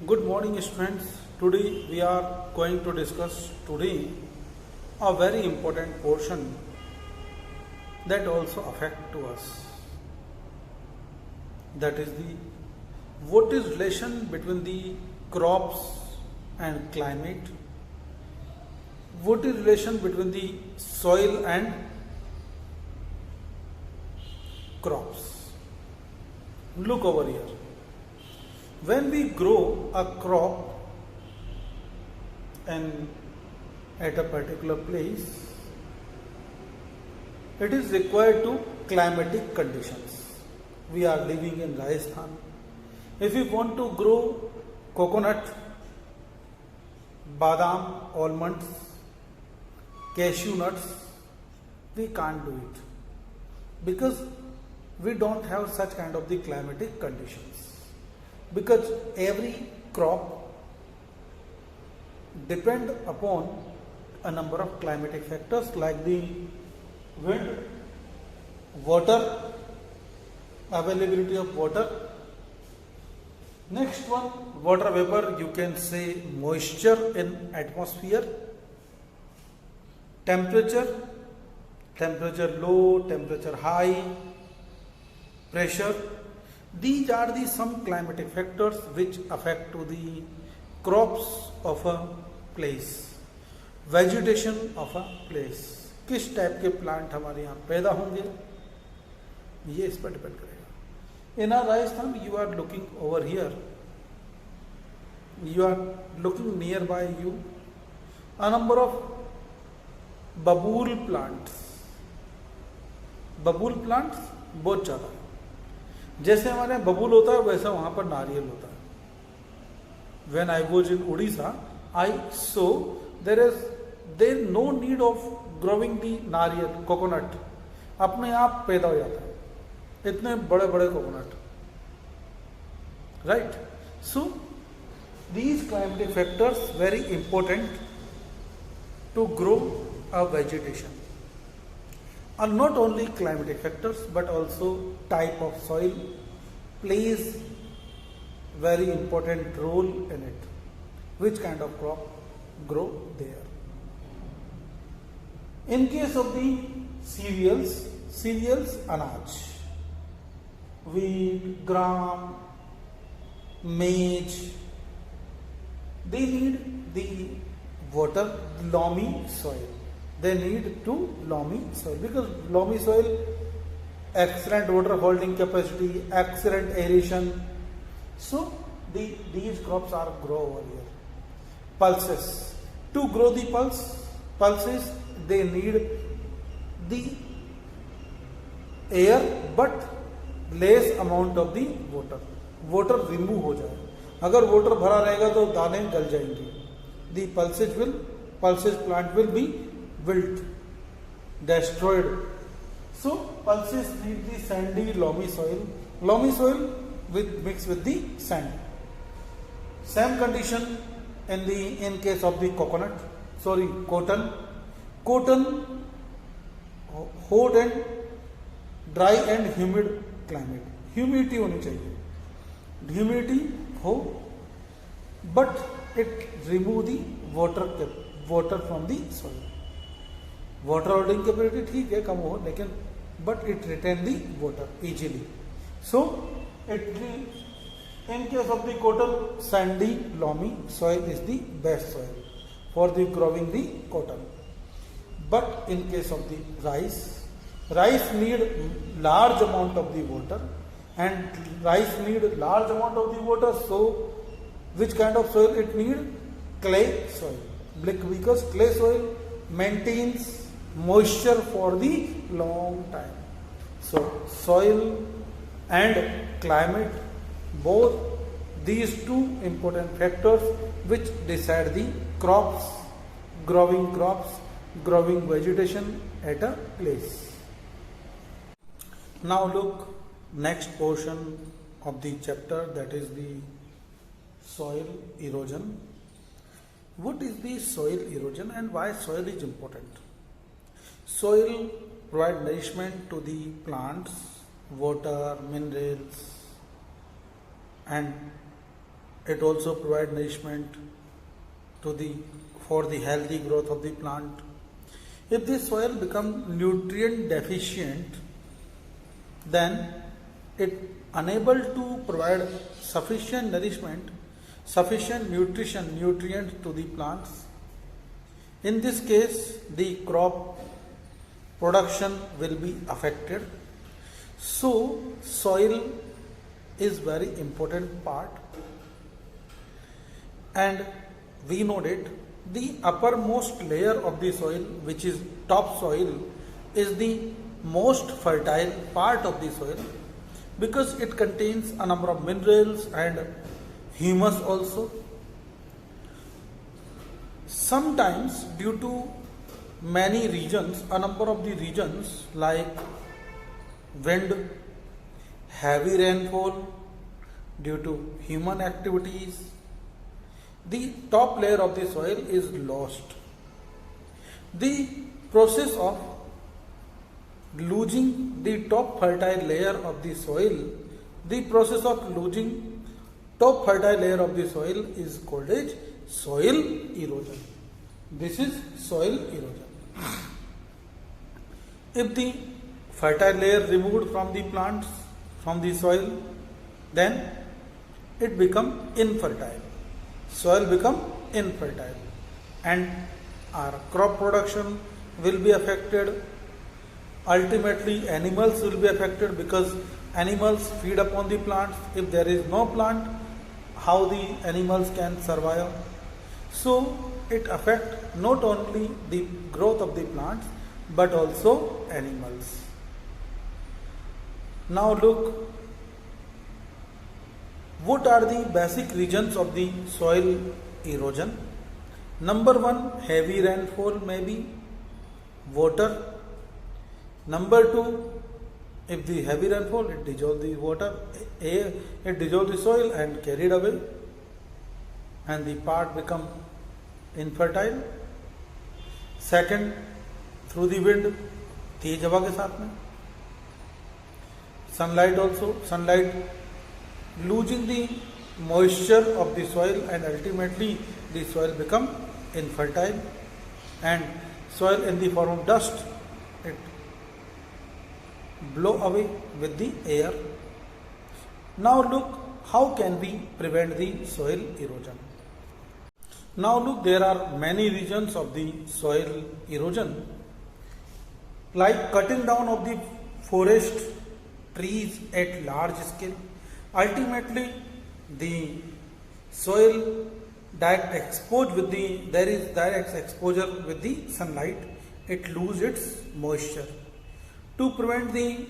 Good morning students. Today we are going to discuss a very important portion that also affect to us. That is the what is relation between the crops and climate? What is relation between the soil and crops? Look over here. When we grow a crop and at a particular place, it is required to climatic conditions. We are living in Rajasthan. If we want to grow coconut, badam, almonds, cashew nuts, we can't do it because we don't have such kind of the climatic conditions. Because every crop depend upon a number of climatic factors like the wind, water, availability of water. Next one, water vapor, you can say moisture in atmosphere, temperature low, temperature high, pressure. These are the some climatic factors which affect to the crops of a place, vegetation of a place. किस type के plant हमारे यहाँ पैदा होंगे ये इस पर depend करेगा. In our Rajasthan you are looking over here, you are looking nearby you a number of babul plants. बबूल प्लांट्स बहुत ज़्यादा है. जैसे हमारे यहाँ बबूल होता है वैसा वहाँ पर नारियल होता है. When I was in Odisha, I saw there no need of growing the नारियल कोकोनट. अपने आप पैदा हो जाता है इतने बड़े बड़े coconut. Right. So these climatic factors very important to grow a vegetation. Are not only climatic factors but also type of soil plays very important role in it. Which kind of crop grow there? In case of the cereals anaj, wheat, gram, maize, they need the water, loamy soil. They need to loamy soil because loamy soil, excellent water holding capacity, excellent aeration. So these crops are grow over here. Pulses. To grow the pulses, they need the air but less amount of the water. Water remove हो जाए. अगर water भरा रहेगा तो दाने गल जाएंगे. The pulses plant will be wilt, destroyed. So pulses need the sandy loamy soil mixed with the sand. Same condition in case of the cotton hot and dry and humid climate. Humidity होनी चाहिए. Humidity हो but it remove the water from the soil. Water holding capacity ठीक है कम हो लेकिन but it retain the water easily. So in case of the cotton, sandy loamy soil is the best soil for the growing the cotton. But in case of the rice need large amount of the water and rice need large amount of the water. So which kind of soil it need? Clay soil. Because clay soil maintains moisture for the long time. So soil and climate, both these two important factors which decide the growing vegetation at a place. Now look next portion of the chapter, that is the soil erosion. What is the soil erosion and why soil is important? Soil provides nourishment to the plants, water, minerals, and It also provides nourishment to the for the healthy growth of the plant. If the soil becomes nutrient deficient, then it unable to provide sufficient nourishment, sufficient nutrients to the plants. In this case, the crop production will be affected. So, soil is very important part, and we noted the uppermost layer of the soil, which is topsoil, is the most fertile part of the soil because it contains a number of minerals and humus also. Sometimes, due to many regions, a number of the regions like wind, heavy rainfall, due to human activities, the top layer of the soil is lost. The process of losing the top fertile layer of the soil, is called as soil erosion. This is soil erosion. If the fertile layer removed from the plants, from the soil, then it become infertile. Soil become infertile and our crop production will be affected. Ultimately, animals will be affected because animals feed upon the plants. If there is no plant, how the animals can survive? So, it affects not only the growth of the plants but also animals. Now look, what are the basic regions of the soil erosion? Number one, heavy rainfall may be water. Number two, if the heavy rainfall, it dissolves the water, it dissolves the soil and carried away, and the part become infertile. Second, through the wind, तेज हवा के साथ में. Sunlight also, sunlight losing the moisture of the soil and ultimately the soil become infertile, and soil in the form of dust, it blow away with the air. Now look, how can we prevent the soil erosion? Now look, there are many regions of the soil erosion, like cutting down of the forest trees at large scale. Ultimately, the soil there is direct exposure with the sunlight, it loses its moisture. To prevent the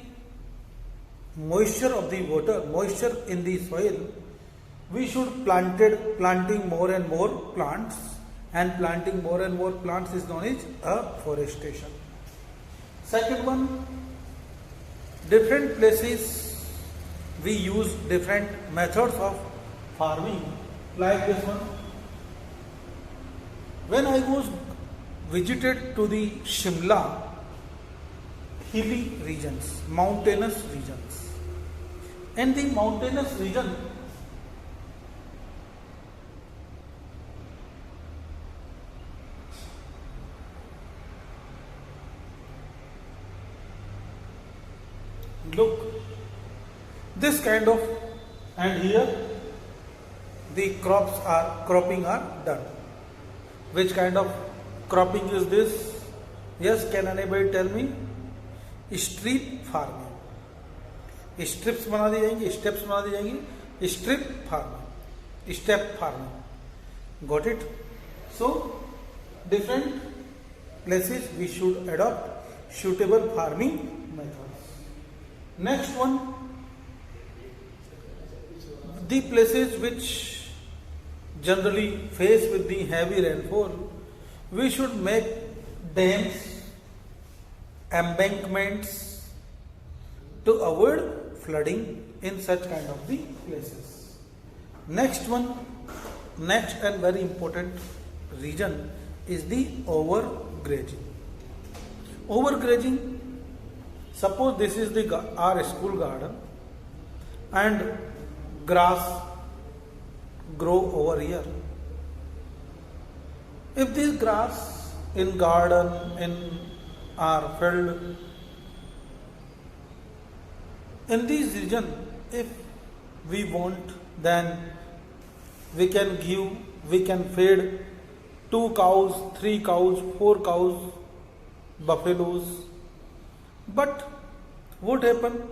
moisture of the water, moisture in the soil, we should planting more and more plants, and planting more and more plants is known as afforestation. Second one, different places we use different methods of farming, like this one. When I was visited to the Shimla, hilly regions, mountainous regions. In the mountainous region, look, this kind of, and here the cropping are done. Which kind of cropping is this? Yes, can anybody tell me? Strip farming. Strips बना दी जाएंगी, steps बना दी जाएंगी, strip farming, step farming. Got it? So, different places we should adopt suitable farming methods. Next one, the places which generally face with the heavy rainfall, we should make dams, embankments to avoid flooding in such kind of the places. Next and very important region is the overgrazing. Overgrazing, suppose this is our school garden and grass grow over here. If this grass in garden, in our field, in this region, if we want, then we can feed 2 cows, 3 cows, 4 cows, buffaloes. But what happen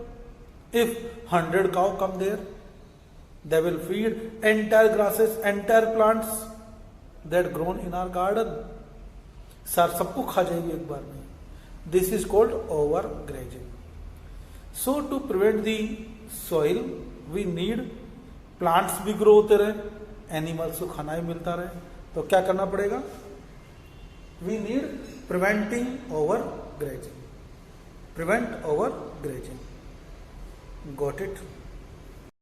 if 100 cow come there? They will feed entire grasses, entire plants that grown in our garden. Sir सबको खा जाएगी एक बार में. This is called overgrazing. So to prevent the soil, we need plants भी grow होते रहे, animals को खाना भी मिलता रहे. तो क्या करना पड़ेगा? We need preventing overgrazing. Prevent overgrazing. Got it?